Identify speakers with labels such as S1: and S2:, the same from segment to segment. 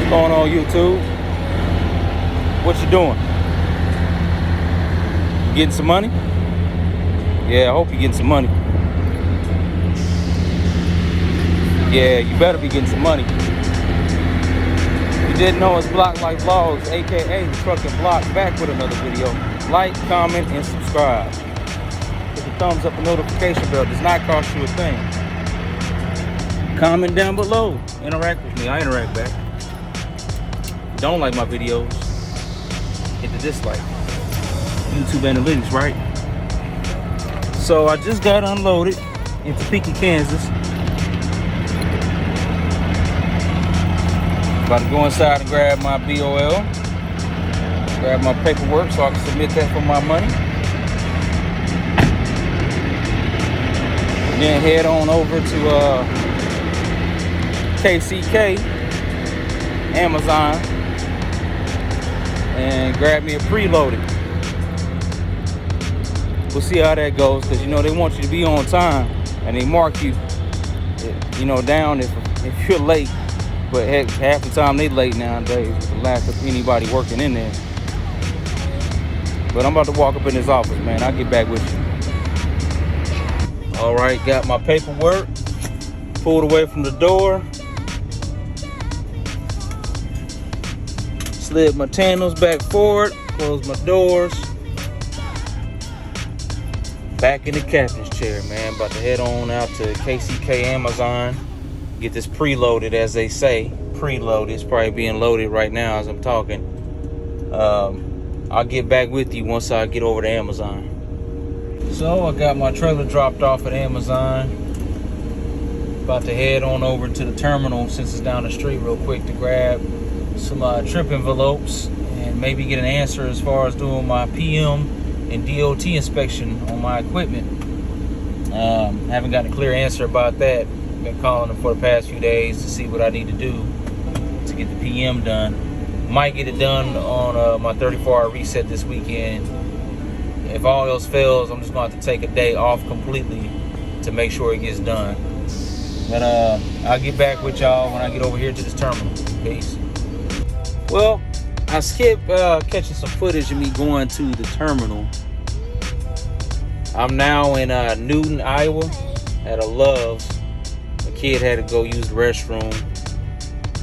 S1: Going on YouTube? What you doing? You getting some money? Yeah, I hope you're getting some money. Yeah, you better be getting some money. If you didn't know, it's Block Life Vlogs, aka Trucking Block, back with another video. Like, comment, and subscribe. Hit the thumbs up and notification bell. Does not cost you a thing. Comment down below. Interact with me. I interact back. If you don't like my videos, hit the dislike. YouTube analytics, right? So I just got unloaded in Topeka, Kansas. About to go inside and grab my BOL, grab my paperwork so I can submit that for my money. And then head on over to KCK, Amazon, and grab me a preloaded. We'll see how that goes, because you know they want you to be on time, and they mark you, down if you're late. But heck, half the time they late nowadays with the lack of anybody working in there. But I'm about to walk up in this office, man. I'll get back with you. All right, got my paperwork pulled away from the door. Slid my tandem back forward, closed my doors. Back in the captain's chair, man. About to head on out to KCK Amazon. Get this preloaded, as they say. Preloaded. It's probably being loaded right now as I'm talking. I'll get back with you once I get over to Amazon. So I got my trailer dropped off at Amazon. About to head on over to the terminal, since it's down the street, real quick, to grab some trip envelopes and maybe get an answer as far as doing my PM and DOT inspection on my equipment. Haven't gotten a clear answer about that. Been calling them for the past few days to see what I need to do to get the PM done. Might get it done on my 34-hour reset this weekend. If all else fails, I'm just going to have to take a day off completely to make sure it gets done. But I'll get back with y'all when I get over here to this terminal. Peace. Well, I skipped catching some footage of me going to the terminal. I'm now in Newton, Iowa, at a Love's. A kid had to go use the restroom.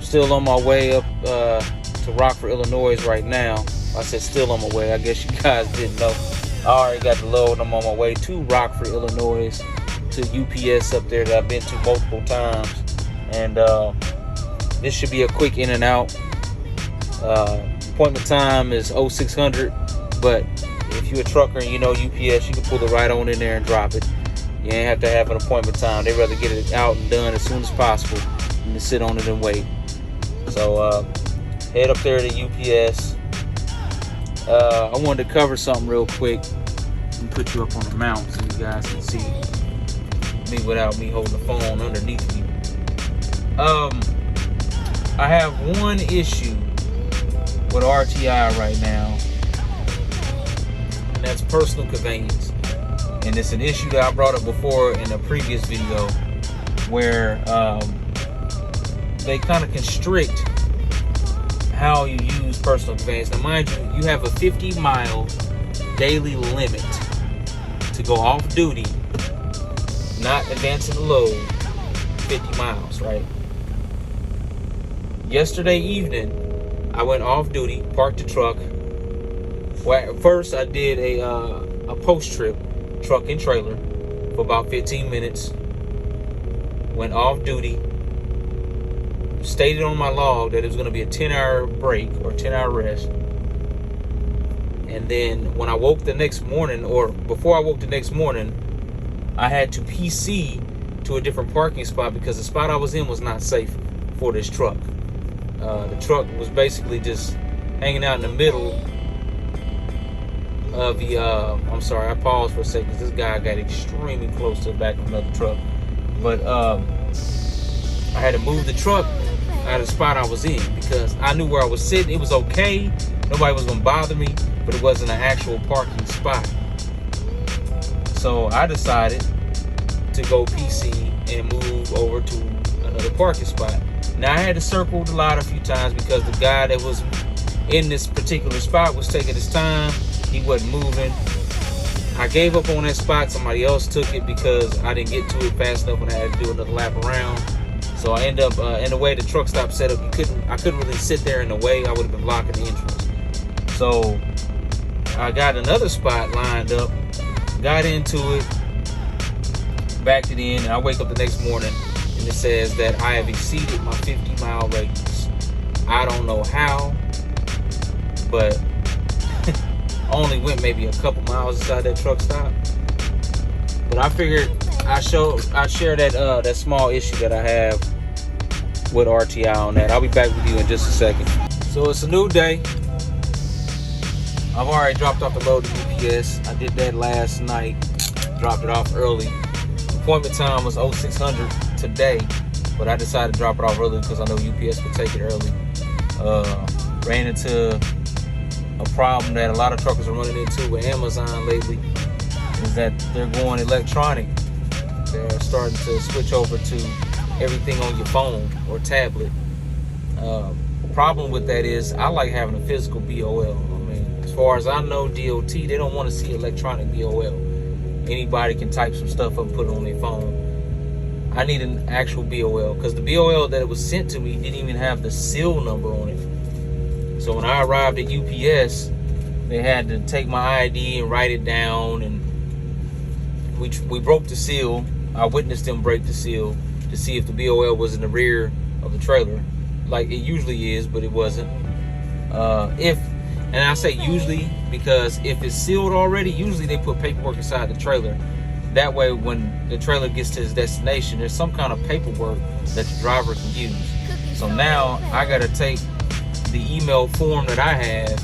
S1: Still on my way up to Rockford, Illinois right now. I said still on my way. I guess you guys didn't know. I already got the load. I'm on my way to Rockford, Illinois, to UPS up there that I've been to multiple times. And this should be a quick in and out. Appointment time is 0600, but if you're a trucker and you know UPS, you can pull it right on in there and drop it. You ain't have to have an appointment time. They'd rather get it out and done as soon as possible than to sit on it and wait. So head up there to UPS. I wanted to cover something real quick and put you up on the mount so you guys can see me without me holding the phone underneath me. I have one issue with RTI right now, and that's personal conveyance. And it's an issue that I brought up before in a previous video, where they kind of constrict how you use personal conveyance. Now mind you, you have a 50-mile daily limit to go off duty, not advancing the load, 50 miles, right? Yesterday evening, I went off duty, parked the truck. Well, first I did a post trip, truck and trailer, for about 15 minutes. Went off duty. Stated on my log that it was going to be a 10-hour break or 10-hour rest. And then when I woke the next morning, or before I woke the next morning, I had to PC to a different parking spot because the spot I was in was not safe for this truck. The truck was basically just hanging out in the middle of the, I'm sorry, I paused for a second because this guy got extremely close to the back of another truck. But I had to move the truck out of the spot I was in because I knew where I was sitting. It was okay. Nobody was going to bother me, but it wasn't an actual parking spot. So I decided to go PC and move over to another parking spot. Now I had to circle the lot a few times because the guy that was in this particular spot was taking his time. He wasn't moving. I gave up on that spot. Somebody else took it because I didn't get to it fast enough when I had to do another lap around. So I end up in the way the truck stop set up, I couldn't really sit there in the way. I would have been blocking the entrance. So I got another spot lined up, got into it, backed it in, and I wake up the next morning and it says that I have exceeded my 50-mile radius. I don't know how, but I only went maybe a couple miles inside that truck stop. But I figured I'd share that small issue that I have with RTI on that. I'll be back with you in just a second. So it's a new day. I've already dropped off the load to UPS. I did that last night. Dropped it off early. Appointment time was 0600 today, but I decided to drop it off early because I know UPS would take it early. Ran into a problem that a lot of truckers are running into with Amazon lately, is that they're going electronic. They're starting to switch over to everything on your phone or tablet. Problem with that is I like having a physical BOL. I mean, as far as I know, DOT, they don't want to see electronic BOL. Anybody can type some stuff up and put it on their phone. I need an actual BOL because the BOL that was sent to me didn't even have the seal number on it. So when I arrived at UPS, they had to take my ID and write it down, and we broke the seal. I witnessed them break the seal to see if the BOL was in the rear of the trailer, like it usually is, but it wasn't. And I say usually because if it's sealed already, usually they put paperwork inside the trailer. That way, when the trailer gets to its destination, there's some kind of paperwork that the driver can use. So now I got to take the email form that I have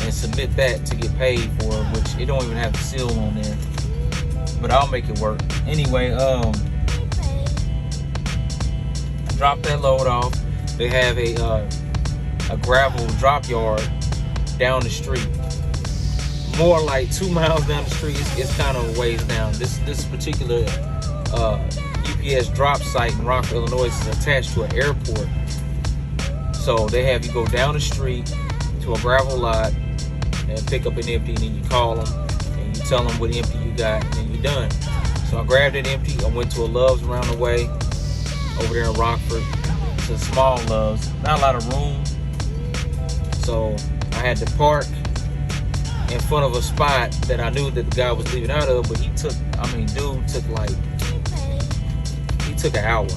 S1: and submit that to get paid for it, which it don't even have the seal on there. But I'll make it work. Anyway, I dropped that load off. They have a gravel drop yard down the street. More like 2 miles down the street. It's kind of a ways down. This particular UPS drop site in Rockville, Illinois is attached to an airport. So they have you go down the street to a gravel lot and pick up an empty, and then you call them and you tell them what empty you got, and then you're done. So I grabbed it empty. I went to a Love's around the way over there in Rockford. It's a small Love's, not a lot of room. So I had to park in front of a spot that I knew that the guy was leaving out of, but he took an hour,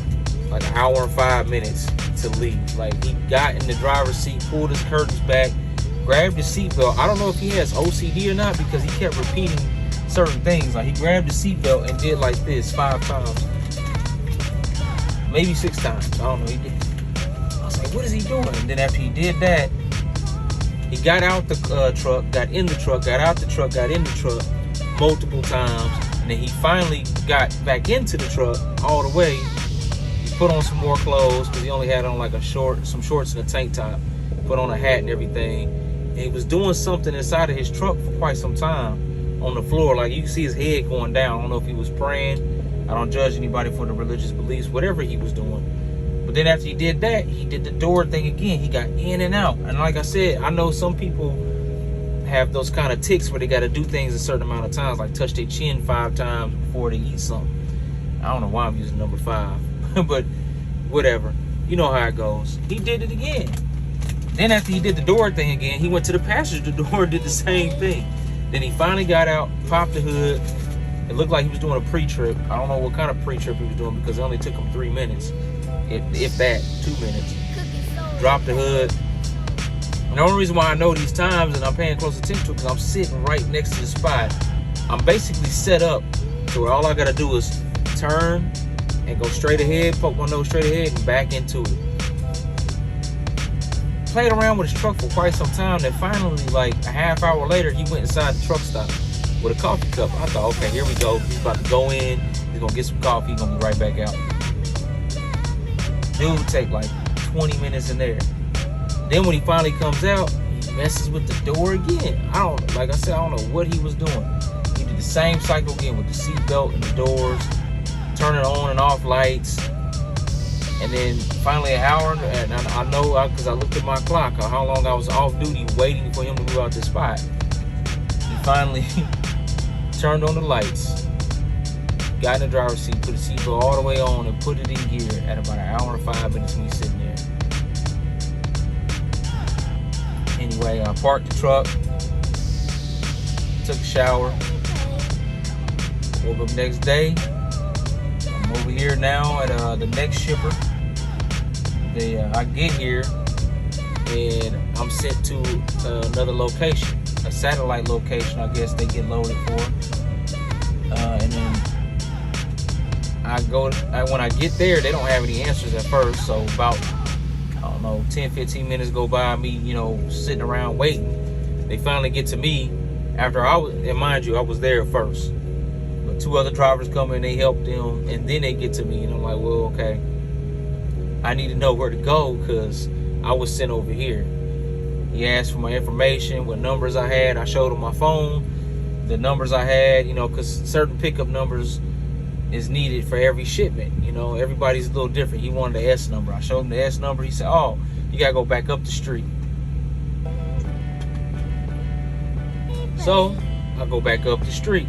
S1: like an hour and 5 minutes to leave. Like, he got in the driver's seat, pulled his curtains back, grabbed his seatbelt. I don't know if he has OCD or not because he kept repeating certain things. Like, he grabbed his seatbelt and did like this 5 times, maybe 6 times. I don't know. He did. I was like, what is he doing? And then after he did that, he got out the truck, got in the truck, got out the truck, got in the truck multiple times, and then he finally got back into the truck all the way. He put on some more clothes because he only had on like some shorts and a tank top. Put on a hat and everything. And he was doing something inside of his truck for quite some time on the floor. Like, you can see his head going down. I don't know if he was praying. I don't judge anybody for the religious beliefs, whatever he was doing. But then after he did that, he did the door thing again. He got in and out. And like I said, I know some people have those kind of tics where they got to do things a certain amount of times, like touch their chin 5 times before they eat something. I don't know why I'm using number 5, but whatever. You know how it goes. He did it again. Then after he did the door thing again, he went to the passenger door and did the same thing. Then he finally got out, popped the hood. It looked like he was doing a pre-trip. I don't know what kind of pre-trip he was doing because it only took him 3 minutes. If that, 2 minutes. Dropped the hood. And the only reason why I know these times and I'm paying close attention to it because I'm sitting right next to the spot. I'm basically set up to where all I gotta do is turn and go straight ahead, poke my nose straight ahead and back into it. Played around with his truck for quite some time. Then finally, like a half hour later, he went inside the truck stop with a coffee cup. I thought, okay, here we go. He's about to go in. He's gonna get some coffee. He's gonna be right back out. Dude take like 20 minutes in there. Then when he finally comes out, he messes with the door again. I don't know what he was doing. He did the same cycle again with the seatbelt and the doors, turning on and off lights. And then finally an hour, and I know because I looked at my clock, how long I was off duty waiting for him to move out the spot. He finally turned on the lights, got in the driver's seat, put the seatbelt all the way on, and put it in gear at about an hour and 5 minutes when he's sitting there. Anyway, I parked the truck, took a shower, woke up next day. I'm over here now at the next shipper. I get here and I'm sent to another location, a satellite location, I guess they get loaded for. And then when I get there, they don't have any answers at first. So about, 10, 15 minutes go by me, sitting around waiting. They finally get to me after and mind you, I was there first. But 2 other drivers come in, they help them, and then they get to me. And I'm like, well, okay. I need to know where to go because I was sent over here. He asked for my information, what numbers I had. I showed him my phone, the numbers I had, because certain pickup numbers is needed for every shipment. Everybody's a little different. He wanted the S number. I showed him the S number. He said, oh, you got to go back up the street. So I go back up the street.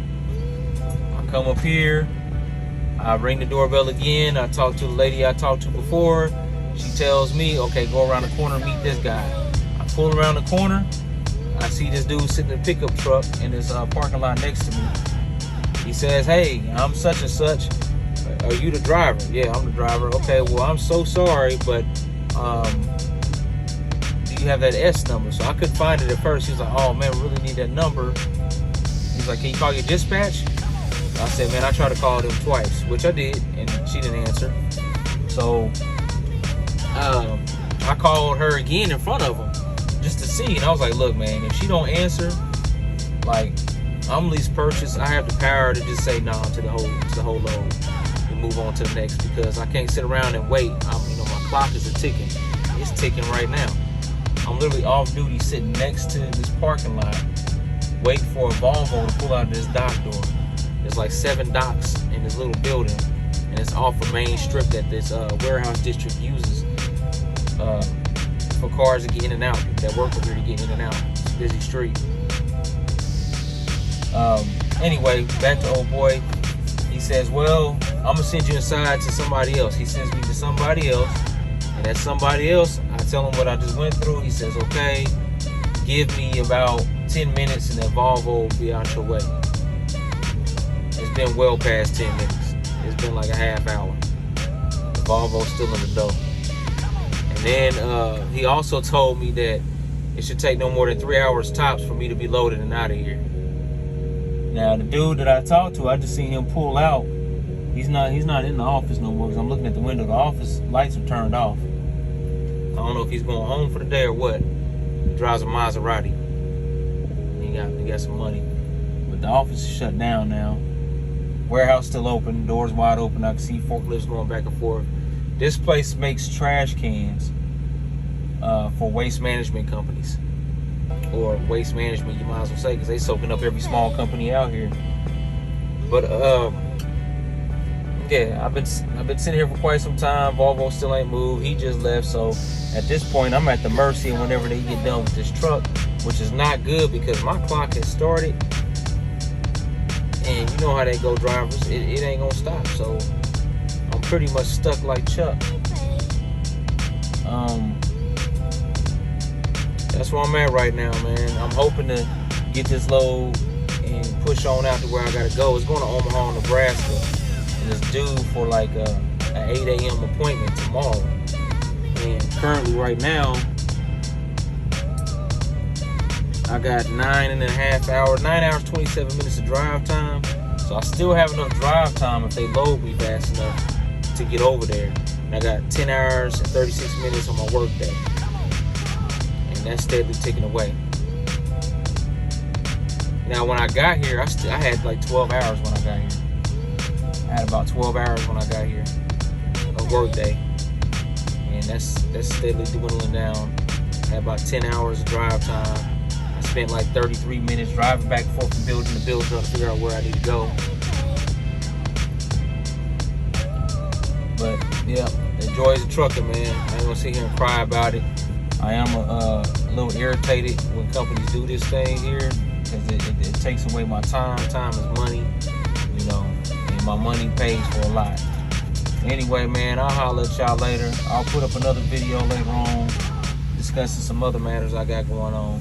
S1: I come up here. I ring the doorbell again. I talk to the lady I talked to before. She tells me, okay, go around the corner, meet this guy. I pull around the corner. I see this dude sitting in a pickup truck in this parking lot next to me. He says, hey, I'm such and such. Are you the driver? Yeah, I'm the driver. Okay, well, I'm so sorry, but do you have that S number? So I couldn't find it at first. He was like, oh, man, we really need that number. He's like, can you call your dispatch? I said, man, I tried to call them twice, which I did, and she didn't answer. So I called her again in front of him just to see. And I was like, look, man, if she don't answer, like, I'm lease purchase. I have the power to just say nah to the whole load and move on to the next, because I can't sit around and wait. My clock is ticking. It's ticking right now. I'm literally off duty, sitting next to this parking lot, waiting for a Volvo to pull out of this dock door. There's like 7 docks in this little building, and it's off a main strip that this warehouse district uses for cars to get in and out. People that work over here to get in and out. It's a busy street. Anyway, back to old boy. He says, well, I'm gonna send you inside to somebody else. He sends me to somebody else, and that somebody else, I tell him what I just went through. He says, okay, give me about 10 minutes and that Volvo will be out your way. It's been well past 10 minutes. It's been like a half hour. The Volvo's still in the door. And then he also told me that it should take no more than 3 hours tops for me to be loaded and out of here. Now, the dude that I talked to, I just seen him pull out. He's not in the office no more, because I'm looking at the window. The office lights are turned off. I don't know if he's going home for the day or what. He drives a Maserati. He got some money. But the office is shut down now. Warehouse still open, doors wide open. I can see forklifts going back and forth. This place makes trash cans for waste management companies. Or waste management, you might as well say, because they soaking up every small company out here. But yeah, I've been sitting here for quite some time. Volvo still ain't moved. He just left. So at this point, I'm at the mercy of whenever they get done with this truck, which is not good because my clock has started, and you know how they go, drivers. It ain't gonna stop. So I'm pretty much stuck like Chuck. That's where I'm at right now, man. I'm hoping to get this load and push on out to where I gotta go. It's going to Omaha, Nebraska, and it's due for like an 8 a.m. appointment tomorrow. And currently, right now, I got 9 hours, 27 minutes of drive time. So I still have enough drive time if they load me fast enough to get over there. And I got 10 hours and 36 minutes on my work day. That's steadily ticking away. Now, when I got here, I had like 12 hours when I got here. I had about 12 hours when I got here, a work day, and that's steadily dwindling down. I had about 10 hours of drive time. I spent like 33 minutes driving back and forth from building to building, trying to figure out where I need to go. But yeah, enjoys the trucking, man. I ain't gonna sit here and cry about it. I am a little irritated when companies do this thing here, because it takes away my time. Time is money, you know, and my money pays for a lot. Anyway, man, I'll holler at y'all later. I'll put up another video later on discussing some other matters I got going on.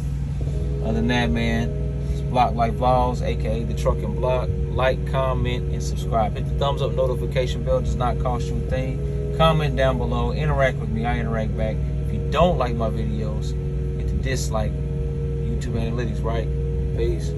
S1: Other than that, man, it's Block Like Vlogs, aka the Trucking Block. Like, comment, and subscribe. Hit the thumbs up notification bell. Does not cost you a thing. Comment down below. Interact with me. I interact back. If you don't like my videos, hit the dislike. YouTube analytics, right? Peace.